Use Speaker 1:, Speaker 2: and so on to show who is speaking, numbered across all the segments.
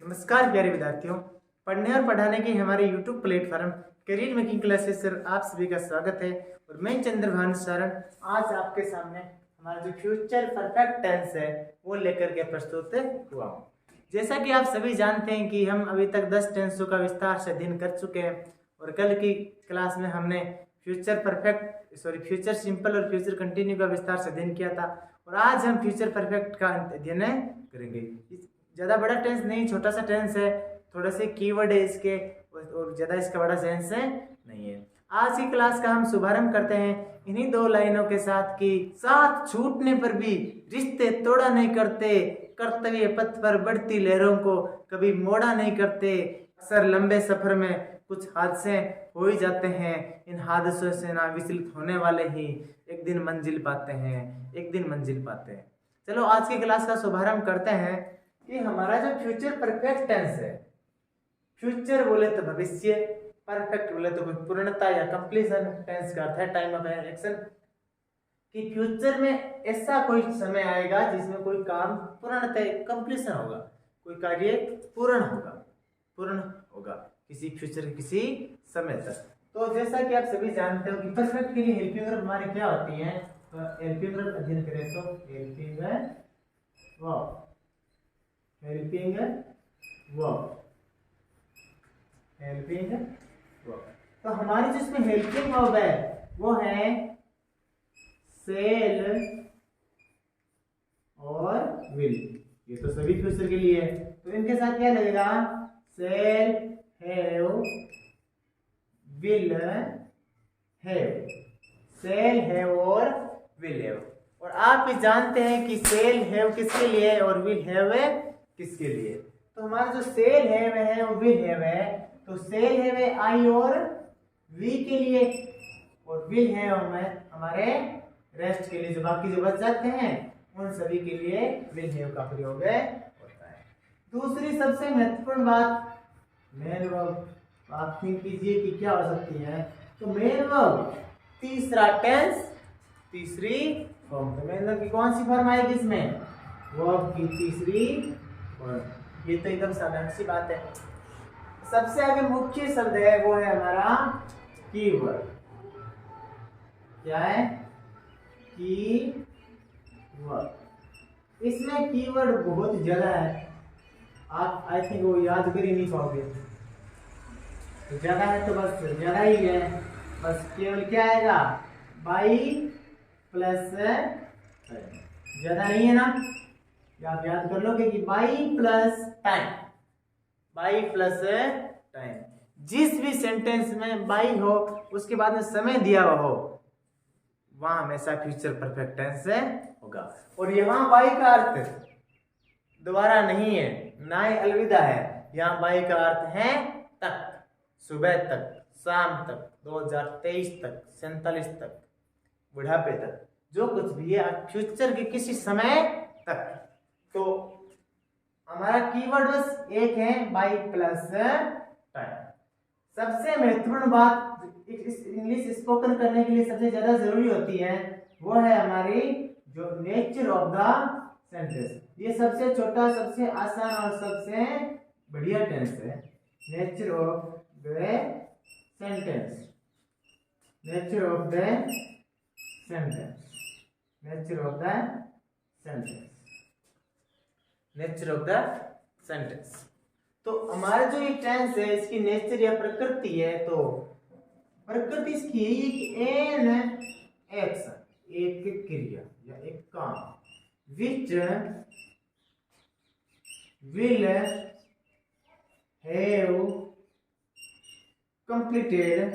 Speaker 1: नमस्कार प्यारे विद्यार्थियों, पढ़ने और पढ़ाने की हमारे YouTube platform career making classes पर आप सभी का स्वागत है। और मैं चंद्रभान शरण आज आपके सामने हमारा जो फ्यूचर परफेक्ट टेंस है वो लेकर के प्रस्तुत हुआ हूँ। जैसा कि आप सभी जानते हैं कि हम अभी तक 10 टेंसों का विस्तार से अध्ययन कर चुके हैं और कल की क्लास में हमने फ्यूचर सिंपल और फ्यूचर कंटिन्यू का विस्तार से अध्ययन किया था। और आज हम फ्यूचर परफेक्ट का अध्ययन करेंगे। ज़्यादा बड़ा टेंस नहीं, छोटा सा टेंस है, थोड़े से कीवर्ड है इसके और ज़्यादा इसका बड़ा सेंस है नहीं है। आज की क्लास का हम शुभारंभ करते हैं इन्हीं 2 लाइनों के साथ कि साथ छूटने पर भी रिश्ते तोड़ा नहीं करते, कर्तव्य पथ पर बढ़ती लहरों को कभी मोड़ा नहीं करते। अक्सर लंबे सफर में कुछ हादसे हो ही जाते हैं, इन हादसों से ना विचलित होने वाले ही एक दिन मंजिल पाते हैं। चलो आज की क्लास का शुभारंभ करते हैं कि हमारा जो फ्यूचर परफेक्ट टेंस है, फ्यूचर बोले तो भविष्य, परफेक्ट बोले तो पूर्णता या कंप्लीशन, टेंस का अर्थ है टाइम ऑफ एक्शन, कि फ्यूचर में ऐसा कोई समय आएगा जिसमें कोई काम पूर्णतः कंप्लीशन होगा, कोई कार्य पूर्ण होगा किसी फ्यूचर किसी समय तक। तो जैसा कि आप सभी जानते हो कि परफेक्ट के लिए हेल्पिंग वर्ब हमारी क्या होती है, तो हेल्पिंग वर्ब अध्ययन करें तो हेल्पिंग वर्ब। तो हमारी जो इसमें हेल्पिंग वर्ब है वो है सेल और विल। ये तो सभी फ्यूचर के लिए है, तो इनके साथ क्या लगेगा, shall have will have, shall have और विल हैव। और आप भी जानते हैं कि सेल हैव किसके लिए है और विल हैव किसके लिए। तो हमारा जो सेल हैव है और विल हैव है, तो सेल हैव है आई और वी के लिए और विल हैव में हमारे रेस्ट के लिए, जो बाकी जो बच जाते हैं उन सभी के लिए विल हैव का प्रयोग होता है। दूसरी सबसे महत्वपूर्ण बात मेन वर्ब, आप थिंक कीजिए कि क्या हो सकती है। तो मेन वर्ब तीसरा टेंस तीसरी फॉर्म, तो मेन वर्ब की कौन सी फॉर्म आएगी इसमें, वर्ब की तीसरी फॉर्म। ये तो एकदम साधारण सी बात है। सबसे आगे मुख्य शब्द है वो है हमारा कीवर्ड। क्या है, कीवर्ड। इसमें कीवर्ड बहुत ज्यादा है, आप आई थिंक वो याद कर ही नहीं पाओगे। तो ज्यादा है तो बस ज्यादा ही है, बस केवल क्या आएगा, बाई प्लस, ज्यादा नहीं है ना, आप याद कर लोगे कि by plus time, by plus time. जिस भी सेंटेंस में बाई हो उसके बाद में समय दिया हुआ हो वहां हमेशा फ्यूचर परफेक्ट टेंस होगा। और यहाँ बाई का अर्थ दोबारा नहीं है, ना ही अलविदा है, यहाँ बाई का अर्थ है तक, सुबह तक, शाम तक, 2023 तक, 47 तक, बुढ़ापे तक, जो कुछ भी है फ्यूचर के किसी समय तक। तो हमारा कीवर्ड बस एक है, बाई प्लस टाइम। सबसे महत्वपूर्ण बात इंग्लिश स्पोकन करने के लिए सबसे ज्यादा जरूरी होती है वो है हमारी जो नेचर ऑफ द सेंटेंस। ये सबसे छोटा, सबसे आसान और सबसे बढ़िया टेंस है, nature of the sentence, nature of the sentence, nature of the sentence, nature of the sentence. तो हमारा जो ये टेंस है इसकी नेचर या प्रकृति है, तो प्रकृति इसकी यही है कि एन एक्शन, एक क्रिया या एक काम, which will have completed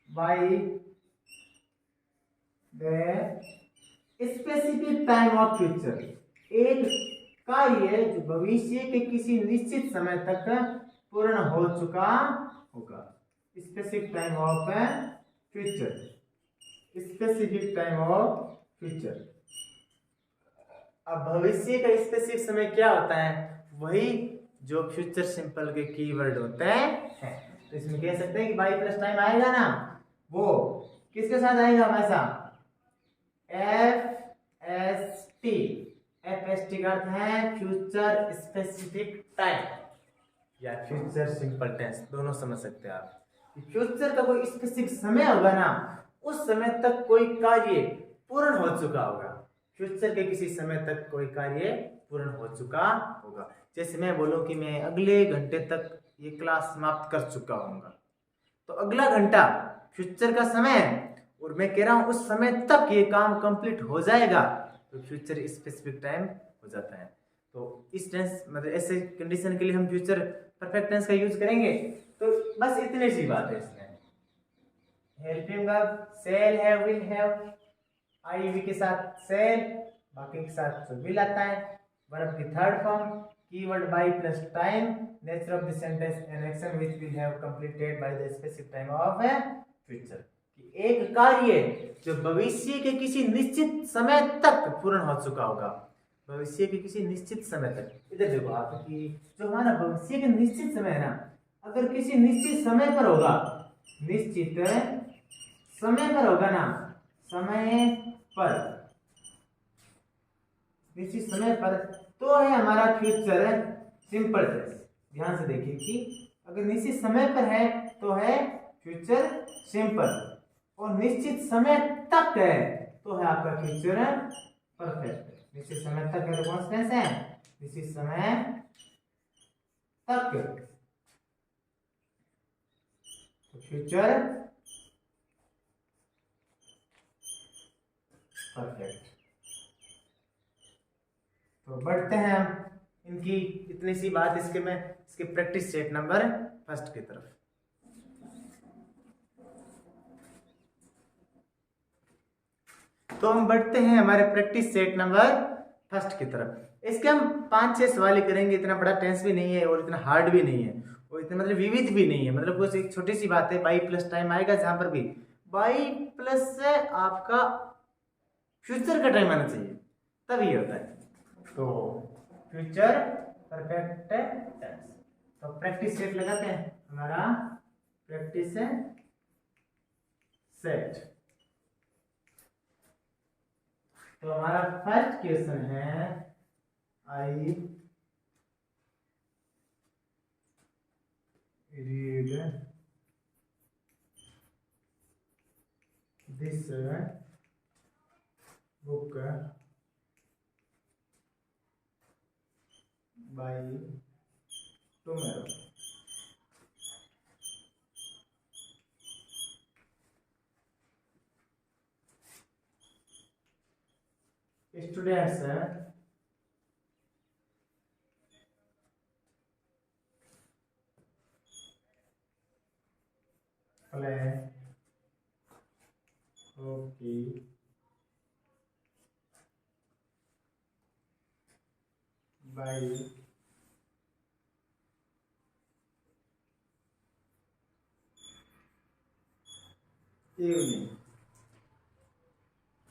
Speaker 1: by the specific time of future। एक कार्य जो भविष्य के किसी निश्चित समय तक पूर्ण हो चुका होगा, specific time of future, specific time of future. अब भविष्य का स्पेसिफिक समय क्या होता है, वही जो फ्यूचर सिंपल के कीवर्ड होते हैं। तो इसमें कह सकते हैं कि बाई प्लस टाइम आएगा ना, वो किसके साथ आएगा हमेशा, FST। FST का अर्थ है फ्यूचर स्पेसिफिक टाइम या फ्यूचर सिंपल टेंस, दोनों समझ सकते हैं आप। फ्यूचर का कोई स्पेसिफिक समय होगा ना, उस समय तक कोई कार्य पूर्ण हो चुका होगा। फ्यूचर के किसी समय तक कोई कार्य पूर्ण हो चुका होगा। जैसे मैं बोलूं कि मैं अगले घंटे तक ये क्लास समाप्त कर चुका हूँगा, तो अगला घंटा फ्यूचर का समय है और मैं कह रहा हूँ उस समय तक ये काम कंप्लीट हो जाएगा, तो फ्यूचर स्पेसिफिक टाइम हो जाता है। तो इस टेंस मतलब ऐसे कंडीशन के लिए हम फ्यूचर परफेक्ट टेंस का यूज करेंगे। तो बस इतनी सी बात है इसमें। Helping verb shall have will have, I we के साथ शैल, बाकी के साथ तो विल आता है। वर्ब की third form keyword by plus time, nature of the sentence an action which will have completed by the specific time of future. एक कार्य जो भविष्य के किसी निश्चित समय तक पूर्ण हो चुका होगा, भविष्य के किसी निश्चित समय तक। इधर देखो आप कि जो हमारा भविष्य के निश्चित समय है ना, अगर किसी निश्चित समय पर होगा, निश्चित समय पर होगा ना, समय पर, निश्चित समय पर, तो है हमारा फ्यूचर सिंपल टेंस। ध्यान से देखिए कि अगर निश्चित समय पर है तो है फ्यूचर सिंपल, और निश्चित समय तक है तो है आपका फ्यूचर परफेक्ट। निश्चित समय तक है तो कौन सा टेंस है? निश्चित समय तक, तो फ्यूचर परफेक्ट। तो बढ़ते हैं हम इनकी इतनी सी बात इसके प्रैक्टिस सेट नंबर फर्स्ट की तरफ। तो हम बढ़ते हैं हमारे प्रैक्टिस सेट नंबर फर्स्ट की तरफ। इसके हम 5-6 सवाल करेंगे। इतना बड़ा टेंस भी नहीं है और इतना हार्ड भी नहीं है और इतना मतलब विविध भी नहीं है। मतलब कुछ एक छोटी सी बात है, बाई प्लस टाइम आएगा, जहां पर भी बाई प्लस से आपका फ्यूचर का टाइम आना चाहिए, तभी होता है। तो फ्यूचर परफेक्ट टेंस। तो प्रैक्टिस सेट लगाते हैं, हमारा प्रैक्टिस सेट। तो हमारा फर्स्ट क्वेश्चन है, I read this book by tomorrow। Students play hockey by evening.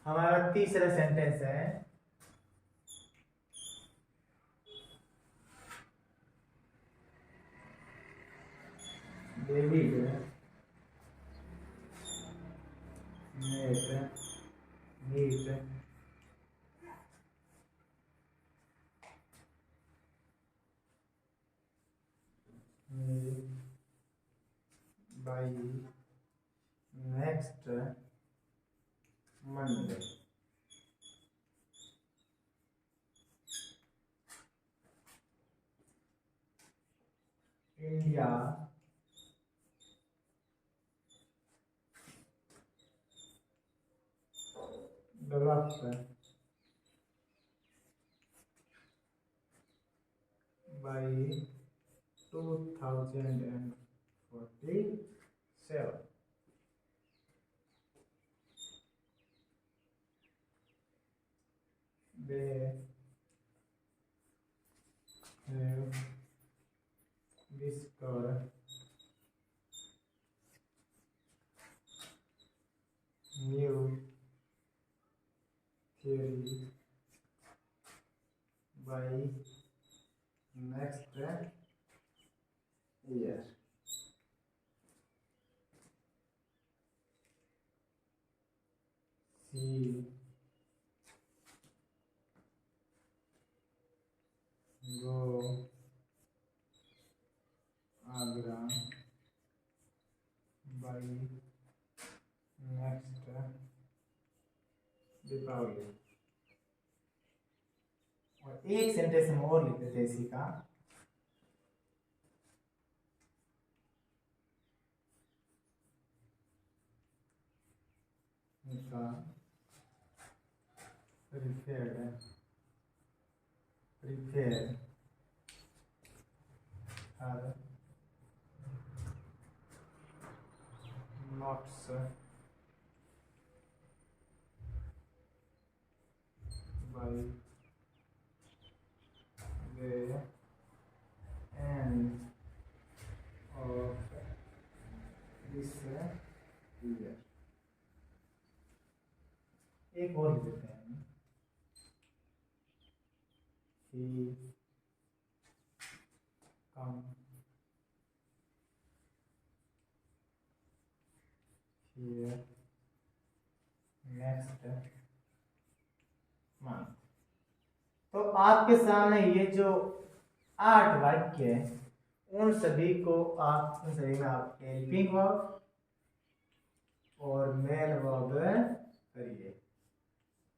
Speaker 1: हमारा तीसरा सेंटेंस है, David met meet by next Monday। India developed by 2047। They have discovered new theory by next year। She Deepavali. और एक sentence हम और लिख देते हैं इसी का। Prepare her notes by the end of this year। एक और लिख देते हैं। he come here next month। तो आपके सामने ये जो 8 वाक्य है, उन सभी में आप हेल्पिंग वर्ब और मेन वर्ब करिए।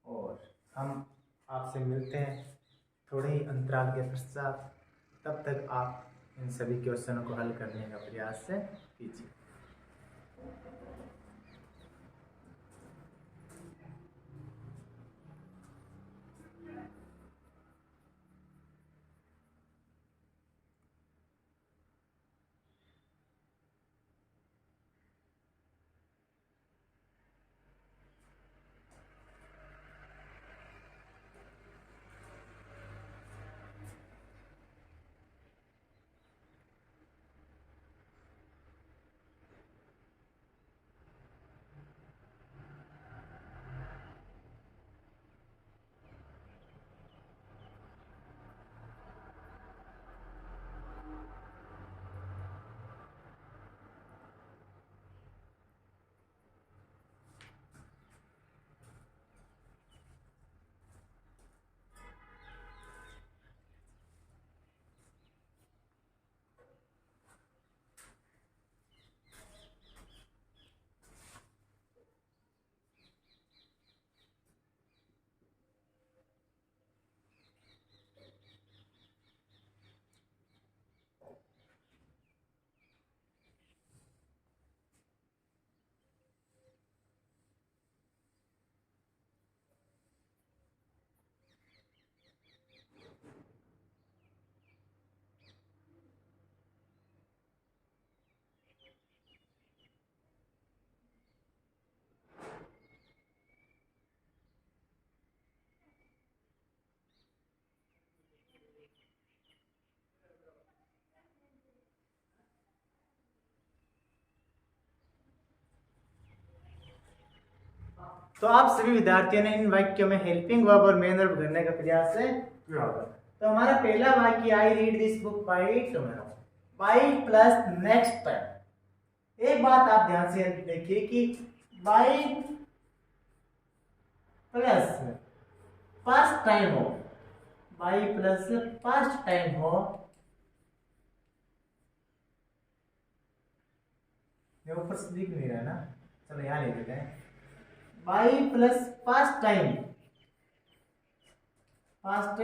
Speaker 1: और हम आपसे मिलते हैं थोड़े ही अंतराल के पश्चात। तब तक आप इन सभी क्वेश्चनों को हल करने का प्रयास कीजिए। तो आप सभी विद्यार्थियों ने इन वाक्यों में हेल्पिंग वर्ब और मेन वर्ब करने का प्रयास किया होगा। तो हमारा पहला वाक्य, I read this book by tomorrow. By plus next time. एक बात आप ध्यान से देखिए कि बाय प्लस पास्ट टाइम हो, बाय प्लस पास्ट टाइम हो, ये ऊपर से दिख नहीं रहा है ना, चलो यहाँ लिख देते हैं। By plus past time, past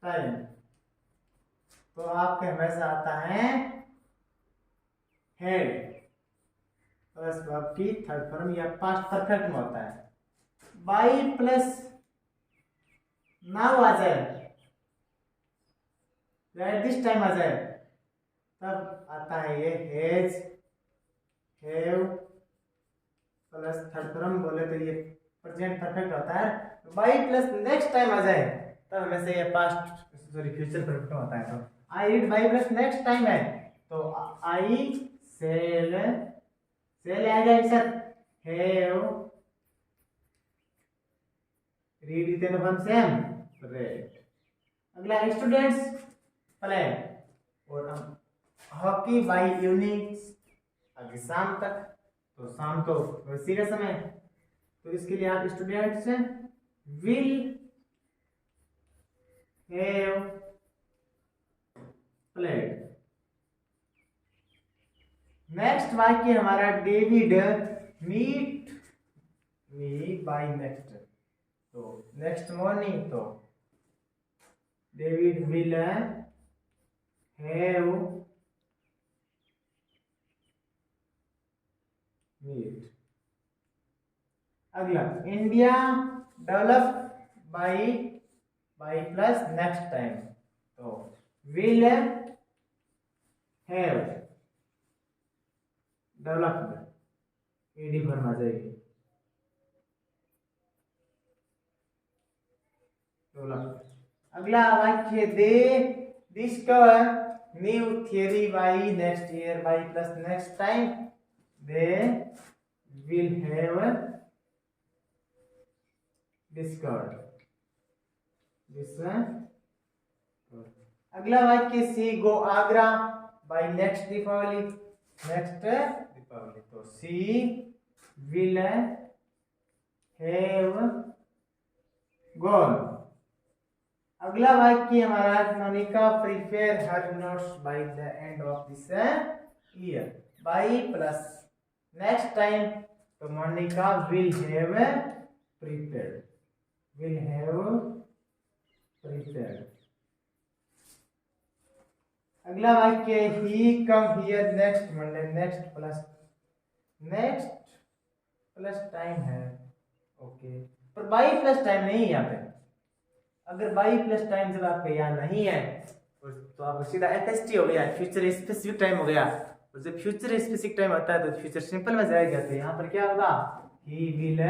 Speaker 1: time, तो आपके हमेशा आता है हेड प्लस वर्ब की थर्ड फॉर्म या पास्ट परफेक्ट में होता है। बाय प्लस नाउ आ जाए, एट दिस टाइम आ जाए, तब आता है ये has, have plus third form बोले तो ये प्रेजेंट परफेक्ट होता है। बाय प्लस नेक्स्ट टाइम आ जाए तब हमें से ये पास्ट सॉरी फ्यूचर परफेक्ट होता है। तो I read by plus next time है तो आई सेल, सेल आएगा सर, हैव रीड इतने फॉर्म सेम रेड। अगला स्टूडेंट्स प्ले, और हम हॉकी बाय इवनिंग, आगे शाम तक, तो शाम तो वैसी का समय, तो इसके लिए आप students will have played. Next वाक्य हमारा David meet me by next, तो नेक्स्ट मॉर्निंग तो डेविड विल हैव मीट। अगला India develop by plus next time तो will have developed ED form आ जाएगी डेवलप्ड। अगला वाक्य they discover new theory by next year by plus next time they will have discovered this. अगला वाक्य she go Agra by next Deepawali तो she will have gone. अगला वाक्य हमारा Monica prepare her notes by the end of this year by plus next time तो Monica will have prepared अगला वाक्य he come here next Monday next plus time है okay पर by plus time नहीं है यहाँ पे। अगर बाई प्लस टाइम जब आपका यहाँ नहीं है तो आपको सीधा एफएसटी हो गया फ्यूचर स्पेसिफिक टाइम हो गया। और जब फ्यूचर स्पेसिफिक टाइम आता है तो फ्यूचर सिंपल में जाएगा तो यहाँ पर क्या होगा ही विल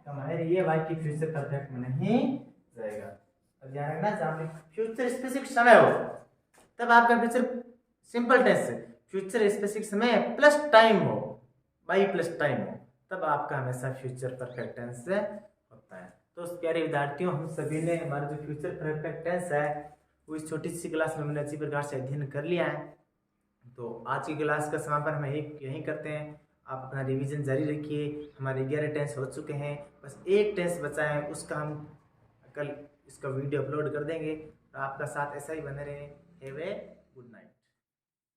Speaker 1: हमारे ये वाक्य फ्यूचर परफेक्ट में नहीं जाएगा। और ध्यान रखना जहाँ पे फ्यूचर स्पेसिफिक समय हो तब आपका फ्यूचर सिंपल टेंस है। फ्यूचर स्पेसिफिक समय प्लस टाइम हो बाई प्लस टाइम हो तब आपका हमेशा फ्यूचर परफेक्ट टेंस होता है। तो प्यारे विद्यार्थियों हम सभी ने हमारा जो फ्यूचर परफेक्ट टेंस है वो इस छोटी सी क्लास में हमने अच्छी प्रकार से अध्ययन कर लिया है। तो आज की क्लास का समापन हम यही करते हैं। आप अपना रिवीजन जारी रखिए। हमारे 11 टेंस हो चुके हैं बस एक टेंस बचा है उसका हम कल इसका वीडियो अपलोड कर देंगे। तो आपका साथ ऐसा ही बने रहे। Have a good night.